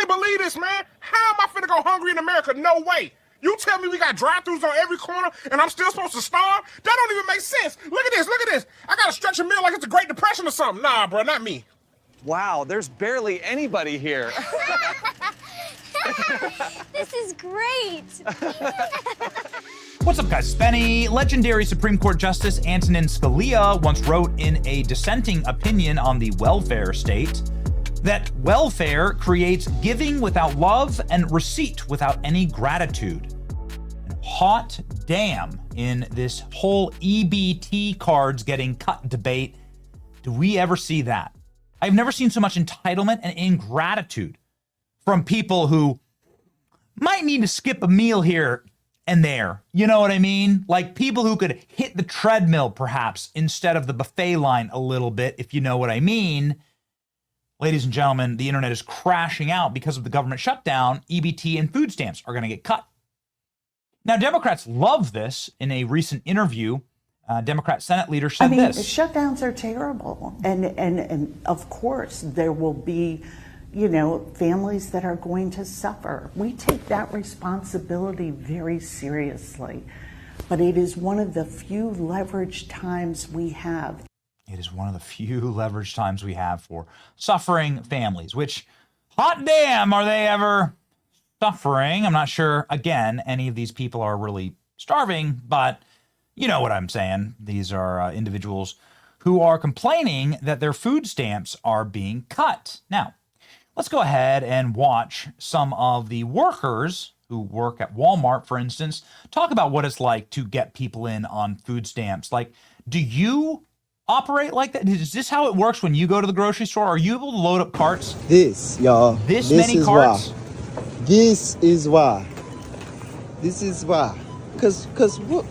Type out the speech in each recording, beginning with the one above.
can't believe this, man. How am I finna go hungry in America? No way. You tell me we got drive-thrus on every corner and I'm still supposed to starve? That don't even make sense. Look at this, look at this. I gotta stretch a meal like it's the Great Depression or something. Nah, bro, not me. Wow, there's barely anybody here. This is great. What's up, guys? It's Benny. Legendary Supreme Court Justice Antonin Scalia once wrote in a dissenting opinion on the welfare state that welfare creates giving without love and receipt without any gratitude. And hot damn, in this whole EBT cards getting cut debate, do we ever see that? I've never seen so much entitlement and ingratitude from people who might need to skip a meal here and there. You know what I mean? Like people who could hit the treadmill perhaps instead of the buffet line a little bit, if you know what I mean. Ladies and gentlemen, the internet is crashing out because of the government shutdown. EBT and food stamps are going to get cut. Now, Democrats love this. In a recent interview, Democrat Senate leader said this. Shutdowns are terrible. And of course, there will be, you know, families that are going to suffer. We take that responsibility very seriously. But it is one of the few leveraged times we have. It is one of the few leverage times we have for suffering families, which, hot damn, are they ever suffering? I'm not sure, again, any of these people are really starving, but you know what I'm saying. These are individuals who are complaining that their food stamps are being cut. Now, let's go ahead and watch some of the workers who work at Walmart, for instance, talk about what it's like to get people in on food stamps. Like, do you operate like that? Is this how it works when you go to the grocery store? Are you able to load up carts? This, y'all. This many carts? Why. This is why. This is why. Cause what?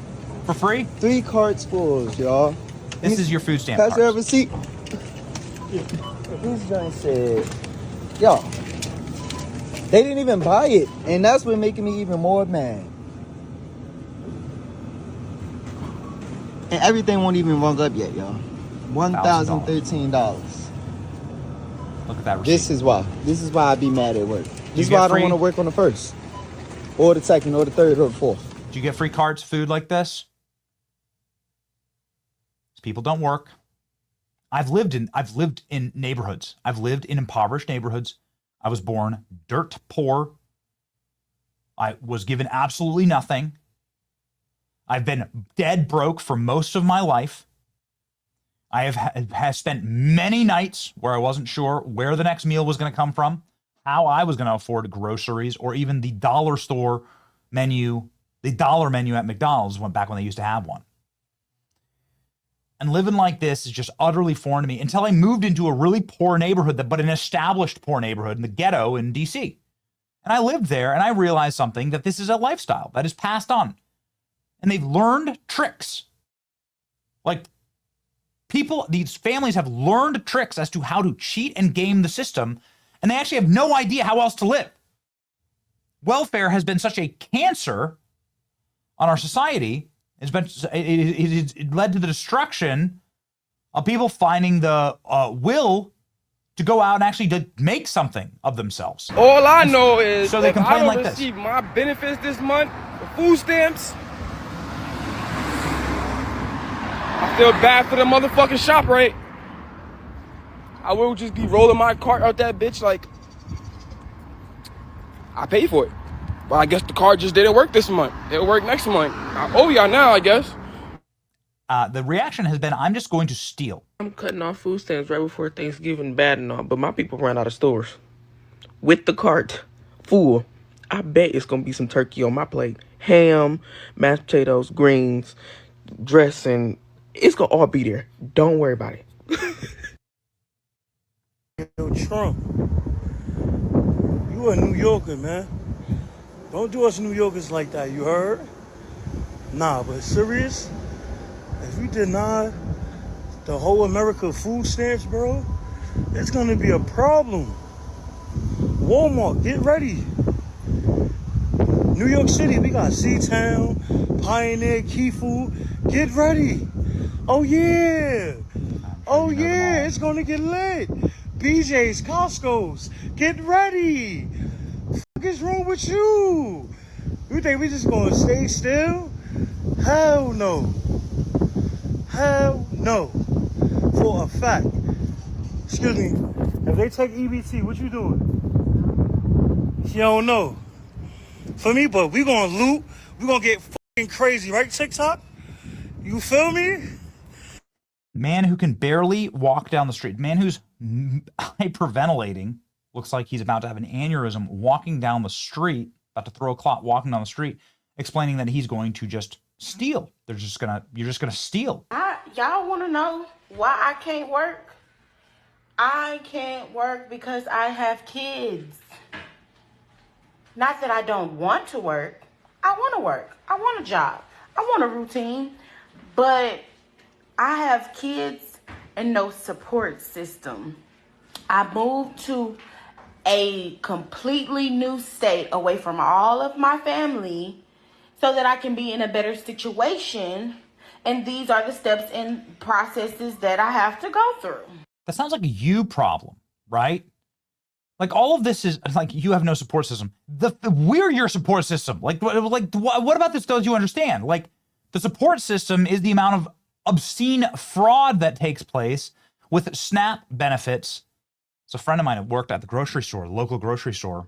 For free? 3 carts full, y'all. This is your food stamp cards. Pass your receipt. This guy said, y'all, they didn't even buy it. And that's what making me even more mad. And everything won't even rung up yet, y'all. $1,013. Look at that receipt. This is why. This is why I be mad at work. This is why I don't want to work on the 1st, or the 2nd, or the 3rd, or the 4th. Do you get free carts, food like this? People don't work. I've lived in neighborhoods. I've lived in impoverished neighborhoods. I was born dirt poor. I was given absolutely nothing. I've been dead broke for most of my life. I have spent many nights where I wasn't sure where the next meal was going to come from, how I was going to afford groceries, or even the dollar store menu, the dollar menu at McDonald's back when they used to have one. And living like this is just utterly foreign to me until I moved into a really poor neighborhood, but an established poor neighborhood in the ghetto in DC. And I lived there and I realized something, that this is a lifestyle that is passed on. And they've learned tricks. Like these families have learned tricks as to how to cheat and game the system, and they actually have no idea how else to live. Welfare has been such a cancer on our society. It led to the destruction of people finding the will to go out and actually to make something of themselves. All I know is so they if I complain don't like this. receive my benefits this month, the food stamps, I feel bad for the motherfucking shop, right? I will just be rolling my cart out that bitch like I paid for it. But I guess the card just didn't work this month. It'll work next month. I owe y'all now, I guess. The reaction has been, I'm just going to steal. I'm cutting off food stamps right before Thanksgiving, bad and all, but my people ran out of stores. With the cart full, I bet it's going to be some turkey on my plate. Ham, mashed potatoes, greens, dressing. It's going to all be there. Don't worry about it. Yo, Trump, you a New Yorker, man. Don't do us New Yorkers like that, you heard? Nah, but serious? If you deny the whole America food stamps, bro, it's gonna be a problem. Walmart, get ready. New York City, we got C-Town, Pioneer, Key Food. Get ready. Oh yeah, it's gonna get lit. BJ's, Costco's. Get ready. What is wrong with you? You think we just gonna stay still? Hell no. Hell no. For a fact. Excuse me. If they take EBT, what you doing? You don't know. For me, but we gonna loot. We gonna get fucking crazy, right, TikTok? You feel me? Man who can barely walk down the street. Man who's hyperventilating. Looks like he's about to have an aneurysm walking down the street, about to throw a clot walking down the street, explaining that he's going to just steal. You're just gonna steal. Y'all want to know why I can't work? I can't work because I have kids. Not that I don't want to work. I want to work. I want a job. I want a routine. But I have kids and no support system. I moved to a completely new state away from all of my family so that I can be in a better situation. And these are the steps and processes that I have to go through. That sounds like a you problem, right? Like all of this is like you have no support system. We're your support system. What about this does you understand? Like the support system is the amount of obscene fraud that takes place with SNAP benefits. So a friend of mine had worked at the grocery store, the local grocery store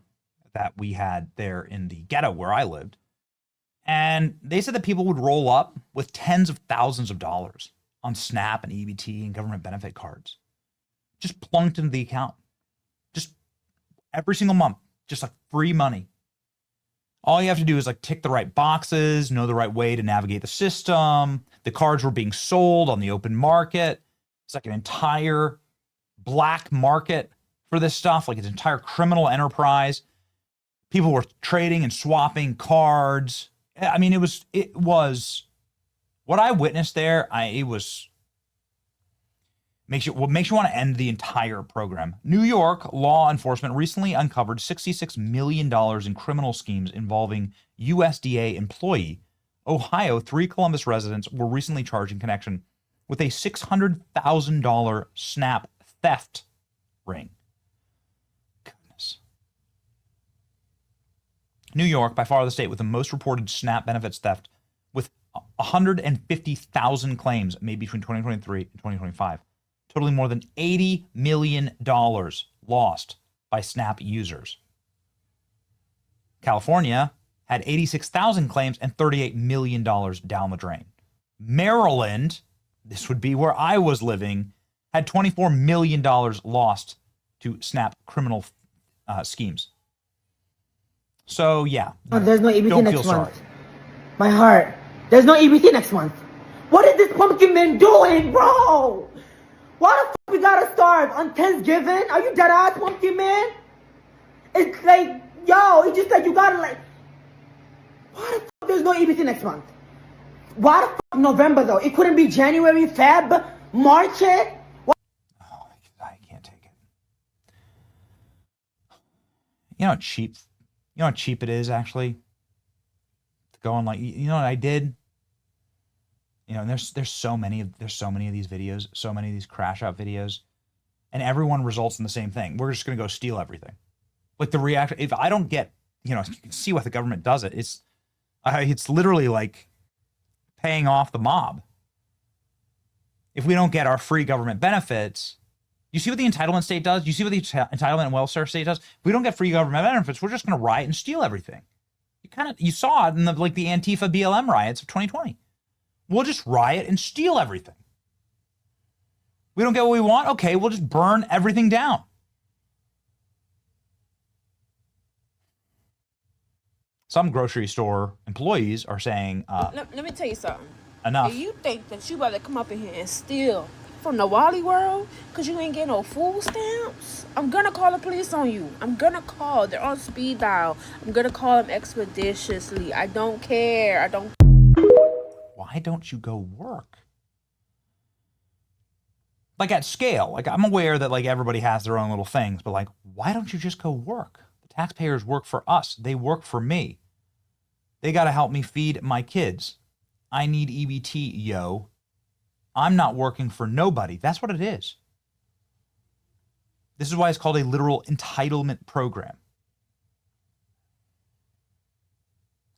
that we had there in the ghetto where I lived. And they said that people would roll up with tens of thousands of dollars on SNAP and EBT and government benefit cards. Just plunked into the account. Just every single month, just like free money. All you have to do is like tick the right boxes, know the right way to navigate the system. The cards were being sold on the open market. It's like an entire black market for this stuff, like an entire criminal enterprise. People were trading and swapping cards. I mean, it was what I witnessed there. Makes you want to end the entire program. New York law enforcement recently uncovered $66 million in criminal schemes involving USDA employee. Ohio, 3 Columbus residents were recently charged in connection with a $600,000 SNAP theft ring. Goodness. New York, by far the state with the most reported SNAP benefits theft, with 150,000 claims made between 2023 and 2025. Totaling more than $80 million lost by SNAP users. California had 86,000 claims and $38 million down the drain. Maryland, this would be where I was living, had $24 million lost to SNAP criminal schemes. So, yeah. There's no EBT don't next feel sorry. month. My heart. There's no EBT next month. What is this pumpkin man doing, bro? Why the fuck we gotta starve on Thanksgiving? Are you dead ass, pumpkin man? It's like, yo, it's just like you gotta like. Why the fuck there's no EBT next month? Why the fuck November though? It couldn't be January, Feb, March yet? Oh, I can't take it. You know how cheap it is actually to go on like, you know what I did? You know, and there's so many of these videos, so many of these crash out videos, and everyone results in the same thing. We're just gonna go steal everything. Like the reaction, if I don't get, you can see why the government does it. It's literally like paying off the mob. If we don't get our free government benefits, you see what the entitlement state does? You see what the entitlement and welfare state does? If we don't get free government benefits, we're just gonna riot and steal everything. You saw it in the Antifa BLM riots of 2020. We'll just riot and steal everything. We don't get what we want? Okay, we'll just burn everything down. Some grocery store employees are saying, let me tell you something. Enough. If you think that you better come up in here and steal from the Wally world because you ain't getting no food stamps, I'm going to call the police on you. I'm going to call. They're on speed dial. I'm going to call them expeditiously. I don't care. Why don't you go work? Like at scale, like I'm aware that like everybody has their own little things, but like, why don't you just go work? The taxpayers work for us. They work for me. They got to help me feed my kids. I need EBT, yo. I'm not working for nobody. That's what it is. This is why it's called a literal entitlement program.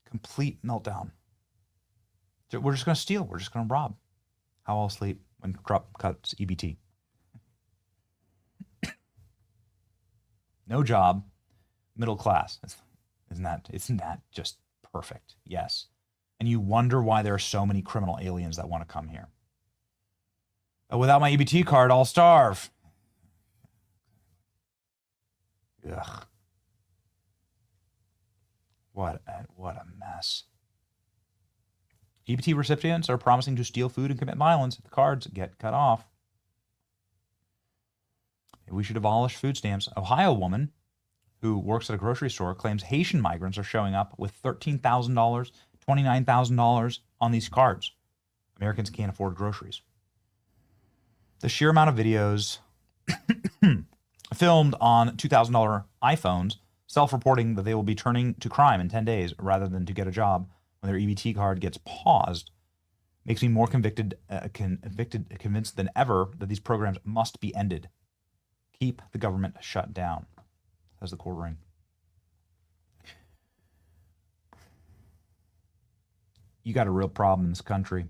Complete meltdown. We're just going to steal. We're just going to rob. How I'll sleep when Trump cuts EBT. No job, middle class. Isn't that just perfect? Yes. And you wonder why there are so many criminal aliens that want to come here. But without my EBT card, I'll starve. Ugh. What a mess. EBT recipients are promising to steal food and commit violence if the cards get cut off. We should abolish food stamps. Ohio woman who works at a grocery store claims Haitian migrants are showing up with $13,000, $29,000 on these cards. Americans can't afford groceries. The sheer amount of videos filmed on $2,000 iPhones self-reporting that they will be turning to crime in 10 days rather than to get a job when their EBT card gets paused makes me more convinced than ever that these programs must be ended. Keep the government shut down, says the court ring. You got a real problem in this country.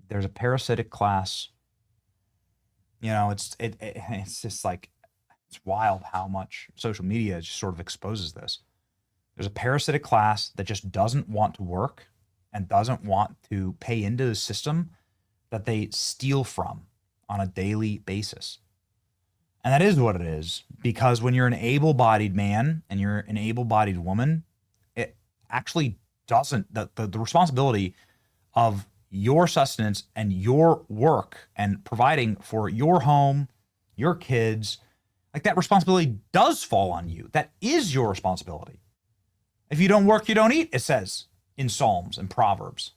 There's a parasitic class. You know, it's just like, it's wild how much social media just sort of exposes this. There's a parasitic class that just doesn't want to work and doesn't want to pay into the system that they steal from on a daily basis. And that is what it is, because when you're an able-bodied man and you're an able-bodied woman, it actually doesn't, the responsibility of your sustenance and your work and providing for your home, your kids, like that responsibility does fall on you. That is your responsibility. If you don't work, you don't eat, it says in Psalms and Proverbs.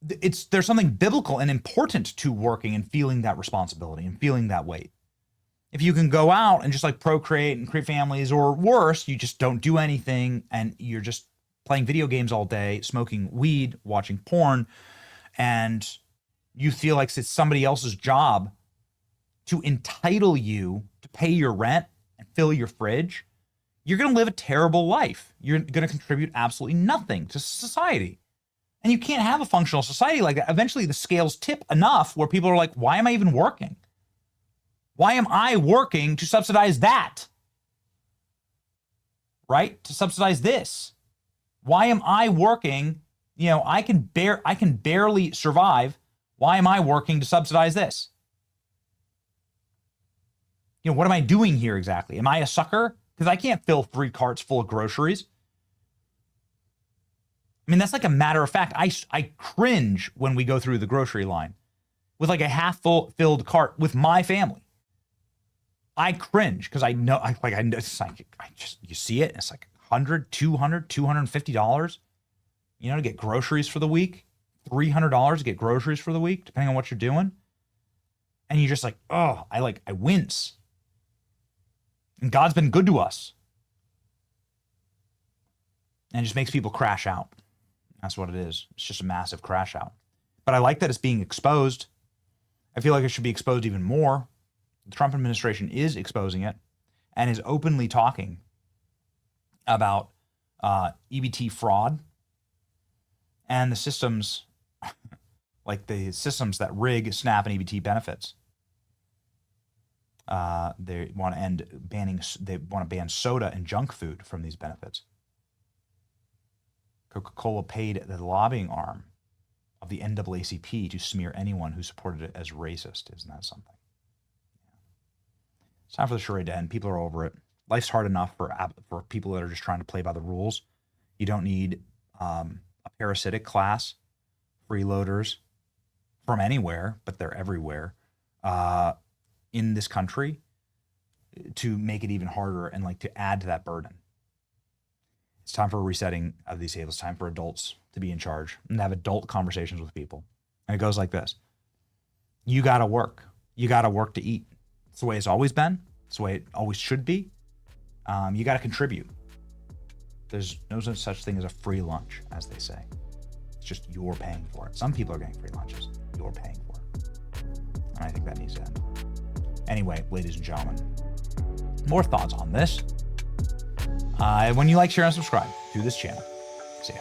There's something biblical and important to working and feeling that responsibility and feeling that weight. If you can go out and just like procreate and create families, or worse, you just don't do anything and you're just playing video games all day, smoking weed, watching porn, and you feel like it's somebody else's job to entitle you to pay your rent and fill your fridge, you're going to live a terrible life. You're going to contribute absolutely nothing to society. And you can't have a functional society like that. Eventually the scales tip enough where people are like, why am I even working? Why am I working to subsidize that? Right? To subsidize this. Why am I working? You know, I can barely survive. Why am I working to subsidize this? You know, what am I doing here exactly? Am I a sucker? Because I can't fill 3 carts full of groceries. I mean, that's like a matter of fact. I cringe when we go through the grocery line with like a half filled cart with my family. I cringe because I know, it's like, you see it. It's like $100, $200, $250, you know, to get groceries for the week, $300 to get groceries for the week, depending on what you're doing. And you're just like, oh, I wince. And God's been good to us. And it just makes people crash out. That's what it is. It's just a massive crash out. But I like that it's being exposed. I feel like it should be exposed even more. The Trump administration is exposing it and is openly talking about EBT fraud and the systems, like the systems that rig SNAP and EBT benefits. They want to ban soda and junk food from these benefits. Coca-Cola paid the lobbying arm of the NAACP to smear anyone who supported it as racist. Isn't that something? Yeah. It's time for the charade to end. People are over it. Life's hard enough for people that are just trying to play by the rules. You don't need a parasitic class, freeloaders from anywhere, but they're everywhere in this country to make it even harder and like to add to that burden. It's time for a resetting of these tables. It's time for adults to be in charge and have adult conversations with people. And it goes like this. You got to work. You got to work to eat. It's the way it's always been. It's the way it always should be. You got to contribute. There's no such thing as a free lunch, as they say. It's just you're paying for it. Some people are getting free lunches. You're paying for it. And I think that needs to end. Anyway, ladies and gentlemen, more thoughts on this when you like, share, and subscribe to this channel. See ya.